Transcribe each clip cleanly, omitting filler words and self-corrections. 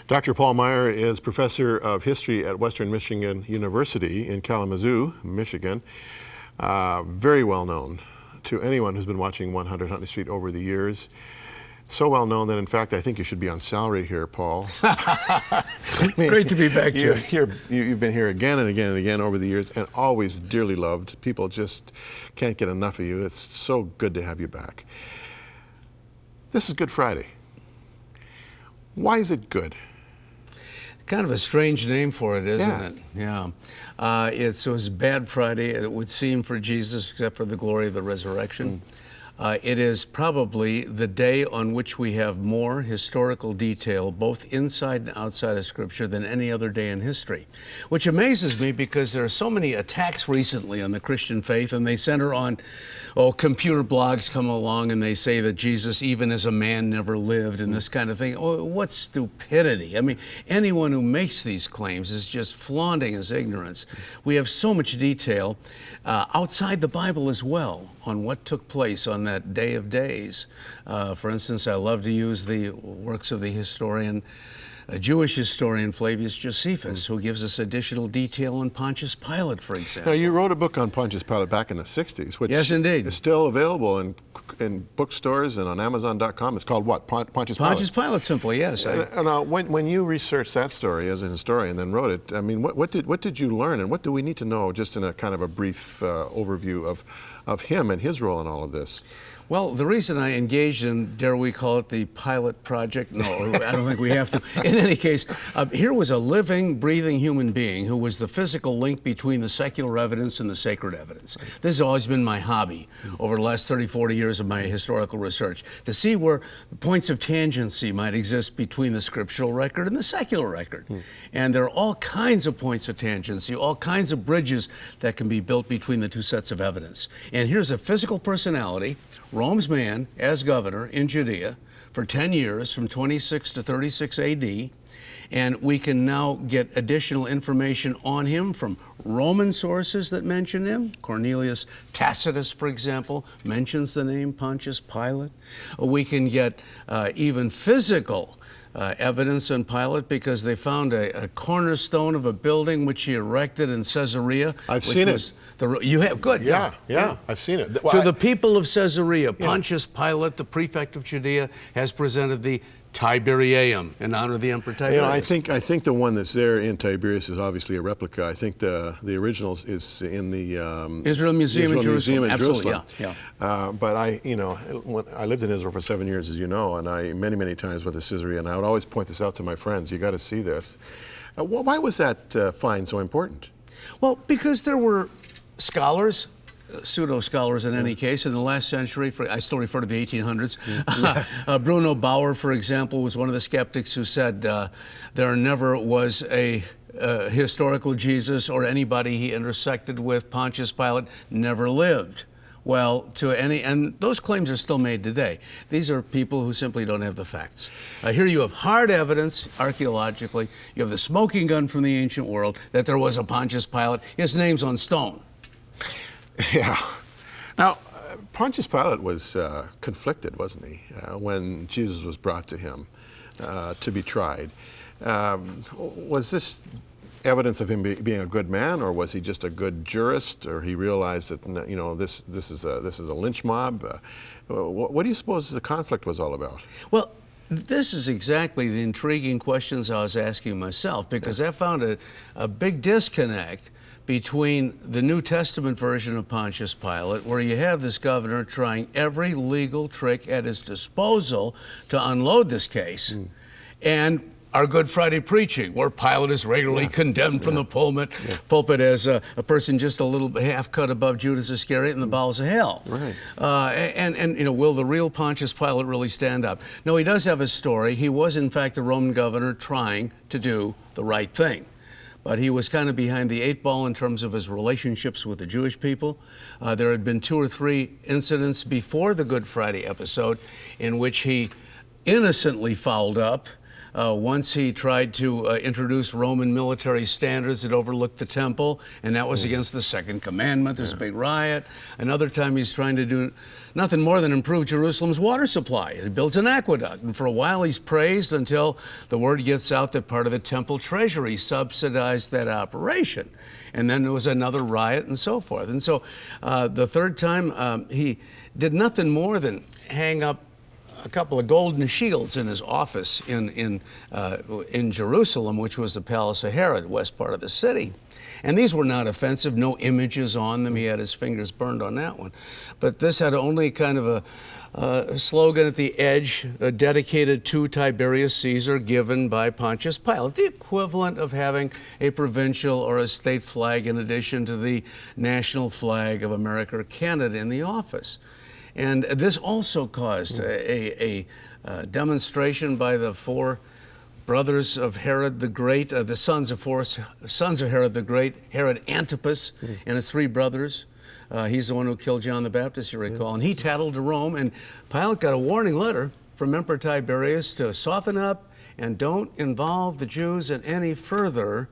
Dr. Paul Maier is professor of history at Western Michigan University in Kalamazoo, Michigan. Very well known to anyone who's been watching 100 Huntley Street over the years. So well known that, in fact, I think you should be on salary here, Paul. Great to be back, Jim. You've been here again and again and again over the years, and always dearly loved. People just can't get enough of you. It's so good to have you back. This is Good Friday. Why is it good? Kind of a strange name for it, isn't Yeah. it? Yeah. It was Bad Friday, it would seem, for Jesus, except for the glory of the resurrection. It is probably the day on which we have more historical detail, both inside and outside of Scripture, than any other day in history, which amazes me because there are so many attacks recently on the Christian faith, and they center on, computer blogs come along and they say that Jesus, even as a man, never lived, and this kind of thing. Oh, what stupidity. I mean, anyone who makes these claims is just flaunting his ignorance. We have so much detail outside the Bible as well on what took place on that day of days. For instance, I love to use the works of the historian, Jewish historian Flavius Josephus, who gives us additional detail on Pontius Pilate, for example. Now, you wrote a book on Pontius Pilate back in the 60s, which Yes, indeed. is still available in bookstores and on Amazon.com. It's called what? Pontius Pilate? Pontius Pilate, simply, yes. When you researched that story as a historian and then wrote it, I mean, what did you learn, and what do we need to know, just in a kind of a brief overview of him and his role in all of this? Well, the reason I engaged in, dare we call it the Pilate Project? No, I don't think we have to. In any case, here was a living, breathing human being who was the physical link between the secular evidence and the sacred evidence. This has always been my hobby over the last 30, 40 years of my historical research, to see where points of tangency might exist between the scriptural record and the secular record. And there are all kinds of points of tangency, all kinds of bridges that can be built between the two sets of evidence. And here's a physical personality, Rome's man, as governor in Judea for 10 years, from 26 to 36 AD, and we can now get additional information on him from Roman sources that mention him. Cornelius Tacitus, for example, mentions the name Pontius Pilate. We can get even physical evidence on Pilate, because they found a cornerstone of a building which he erected in Caesarea. I've seen it. You have? Good. Yeah, I've seen it. To the people of Caesarea, Pontius Pilate, the prefect of Judea, has presented the Tiberiaeum in honor of the Emperor Tiberius. I think the one that's there in Tiberias is obviously a replica. I think the original is in the Israel Museum in Jerusalem. Absolutely, yeah. But when I lived in Israel for 7 years, as you know, and I many times went to Caesarea, and I would always point this out to my friends. You got to see this. Why was that find so important? Well, because there were scholars, pseudo-scholars in any case, in the last century. I still refer to the 1800s. Bruno Bauer, for example, was one of the skeptics who said there never was a historical Jesus, or anybody he intersected with. Pontius Pilate never lived. Well, and those claims are still made today. These are people who simply don't have the facts. Here you have hard evidence, archaeologically. You have the smoking gun from the ancient world that there was a Pontius Pilate. His name's on stone. Yeah. Now, Pontius Pilate was conflicted, wasn't he, when Jesus was brought to him to be tried? Was this evidence of him being a good man, or was he just a good jurist, or he realized that this is a lynch mob? What do you suppose the conflict was all about? Well, this is exactly the intriguing questions I was asking myself, because I found a big disconnect between the New Testament version of Pontius Pilate, where you have this governor trying every legal trick at his disposal to unload this case, and our Good Friday preaching, where Pilate is regularly condemned from the pulpit as a person just a little half cut above Judas Iscariot in the bowels of hell. Right. And will the real Pontius Pilate really stand up? No, he does have a story. He was, in fact, a Roman governor trying to do the right thing. But he was kind of behind the 8 ball in terms of his relationships with the Jewish people. There had been 2 or 3 incidents before the Good Friday episode in which he innocently fouled up Once he tried to introduce Roman military standards that overlooked the temple, and that was against the second commandment. There's a big riot. Another time he's trying to do nothing more than improve Jerusalem's water supply. He builds an aqueduct, and for a while he's praised until the word gets out that part of the temple treasury subsidized that operation. And then there was another riot and so forth. And so the third time he did nothing more than hang up a couple of golden shields in his office in Jerusalem, which was the Palace of Herod, west part of the city. And these were not offensive, no images on them. He had his fingers burned on that one. But this had only kind of a slogan at the edge, dedicated to Tiberius Caesar, given by Pontius Pilate, the equivalent of having a provincial or a state flag in addition to the national flag of America or Canada in the office. And this also caused a demonstration by the four brothers of Herod the Great, the sons of Herod the Great, Herod Antipas and his three brothers. He's the one who killed John the Baptist, you recall. And he tattled to Rome, and Pilate got a warning letter from Emperor Tiberius to soften up and don't involve the Jews in any further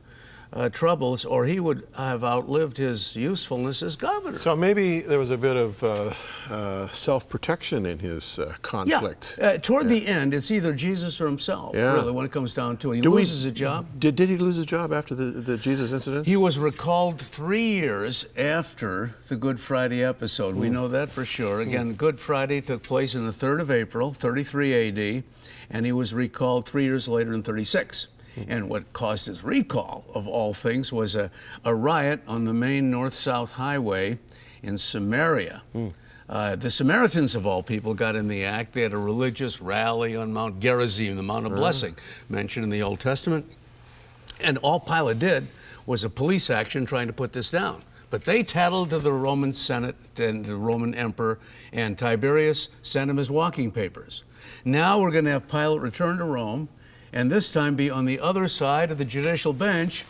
troubles, or he would have outlived his usefulness as governor. So maybe there was a bit of self-protection in his conflict. Yeah. Toward the end, it's either Jesus or himself, really, when it comes down to it. He loses his job. Did he lose his job after the Jesus incident? He was recalled 3 years after the Good Friday episode. We know that for sure. Again, Good Friday took place on the 3rd of April, 33 A.D., and he was recalled 3 years later in 36. And what caused his recall, of all things, was a riot on the main north-south highway in Samaria. The Samaritans, of all people, got in the act. They had a religious rally on Mount Gerizim, the Mount of Blessing, mentioned in the Old Testament. And all Pilate did was a police action trying to put this down. But they tattled to the Roman Senate and the Roman Emperor, and Tiberius sent him his walking papers. Now we're going to have Pilate return to Rome, and this time be on the other side of the judicial bench.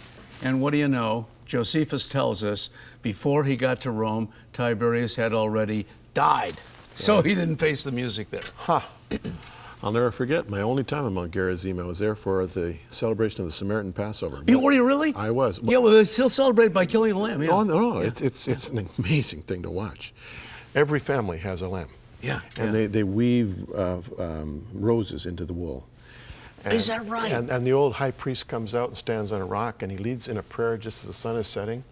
And what do you know? Josephus tells us before he got to Rome, Tiberius had already died. So he didn't face the music there. I'll never forget my only time in Mount Gerizim. I was there for the celebration of the Samaritan Passover. Were you really? I was. Yeah, well, they still celebrate by killing a lamb. Yeah. Oh, no, it's an amazing thing to watch. Every family has a lamb. Yeah. And they weave roses into the wool. Is that right? And the old high priest comes out and stands on a rock, and he leads in a prayer just as the sun is setting.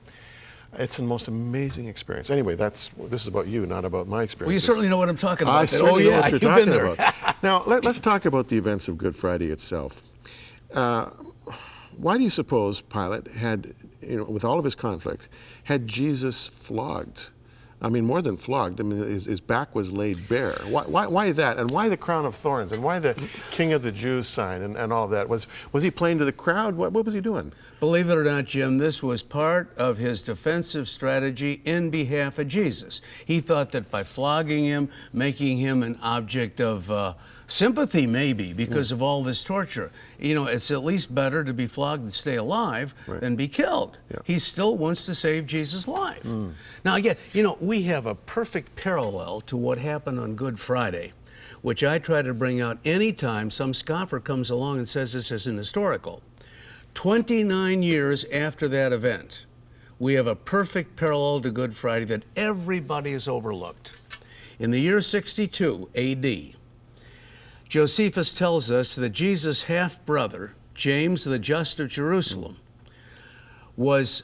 It's the most amazing experience. Anyway, this is about you, not about my experience. Well, you certainly know what I'm talking about. I certainly know what you're talking there. about. Now, let's talk about the events of Good Friday itself. Why do you suppose Pilate had, with all of his conflict, had Jesus flogged? I mean, more than flogged. I mean, his back was laid bare. Why that? And why the crown of thorns? And why the King of the Jews sign and all of that? Was he playing to the crowd? What was he doing? Believe it or not, Jim, this was part of his defensive strategy in behalf of Jesus. He thought that by flogging him, making him an object of sympathy, maybe, because of all this torture, it's at least better to be flogged and stay alive than be killed. Yeah. He still wants to save Jesus' life. Now, again, we have a perfect parallel to what happened on Good Friday, which I try to bring out anytime some scoffer comes along and says this isn't historical. 29 years after that event, we have a perfect parallel to Good Friday that everybody has overlooked. In the year 62 A.D., Josephus tells us that Jesus' half-brother, James the Just of Jerusalem, was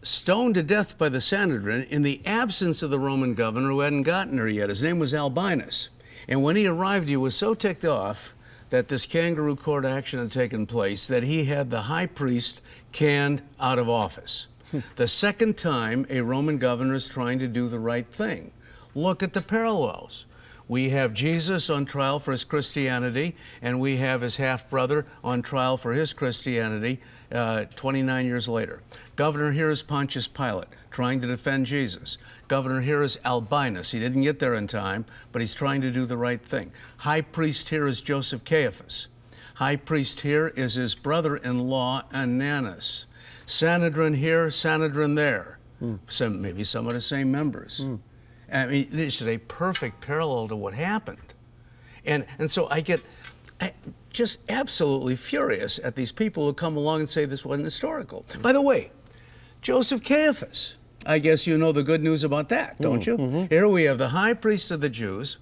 stoned to death by the Sanhedrin in the absence of the Roman governor who hadn't gotten there yet. His name was Albinus. And when he arrived, he was so ticked off that this kangaroo court action had taken place that he had the high priest canned out of office. The second time a Roman governor is trying to do the right thing. Look at the parallels. We have Jesus on trial for his Christianity, and we have his half-brother on trial for his Christianity 29 years later. Governor here is Pontius Pilate, trying to defend Jesus. Governor here is Albinus. He didn't get there in time, but he's trying to do the right thing. High priest here is Joseph Caiaphas. High priest here is his brother-in-law, Ananus. Sanhedrin here, Sanhedrin there. Maybe some of the same members. I mean, this is a perfect parallel to what happened. And so just absolutely furious at these people who come along and say this wasn't historical. By the way, Joseph Caiaphas, I guess you know the good news about that, don't you? Mm-hmm. Here we have the high priest of the Jews,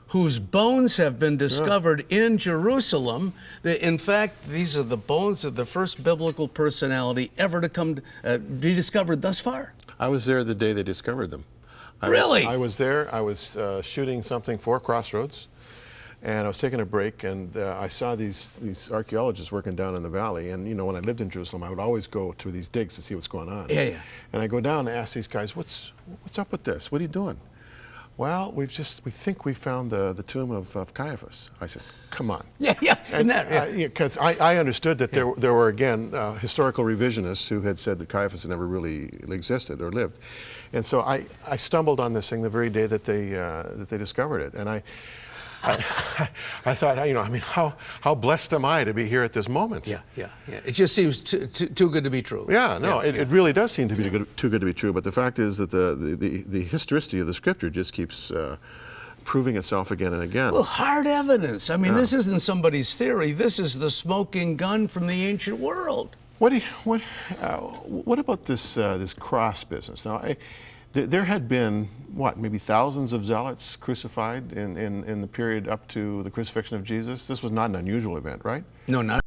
whose bones have been discovered in Jerusalem. In fact, these are the bones of the first biblical personality ever to come be discovered thus far. I was there the day they discovered them. Really? I was there. I was shooting something for Crossroads, and I was taking a break, and I saw these archaeologists working down in the valley. And you know, when I lived in Jerusalem, I would always go to these digs to see what's going on. Yeah, yeah. And I go down and ask these guys, "What's up with this? What are you doing?" Well, we think we found the tomb of Caiaphas. I said, "Come on." Yeah, yeah. Because I understood that there were, again, historical revisionists who had said that Caiaphas had never really existed or lived. And so I stumbled on this thing the very day that they discovered it. And I thought, you know, I mean, how blessed am I to be here at this moment? Yeah. It just seems too good to be true. Yeah, no, it really does seem to be too good to be true. But the fact is that the historicity of the Scripture just keeps proving itself again and again. Well, hard evidence. I mean, this isn't somebody's theory. This is the smoking gun from the ancient world. What about this cross business? Now, there had been, maybe thousands of zealots crucified in the period up to the crucifixion of Jesus? This was not an unusual event, right? No, not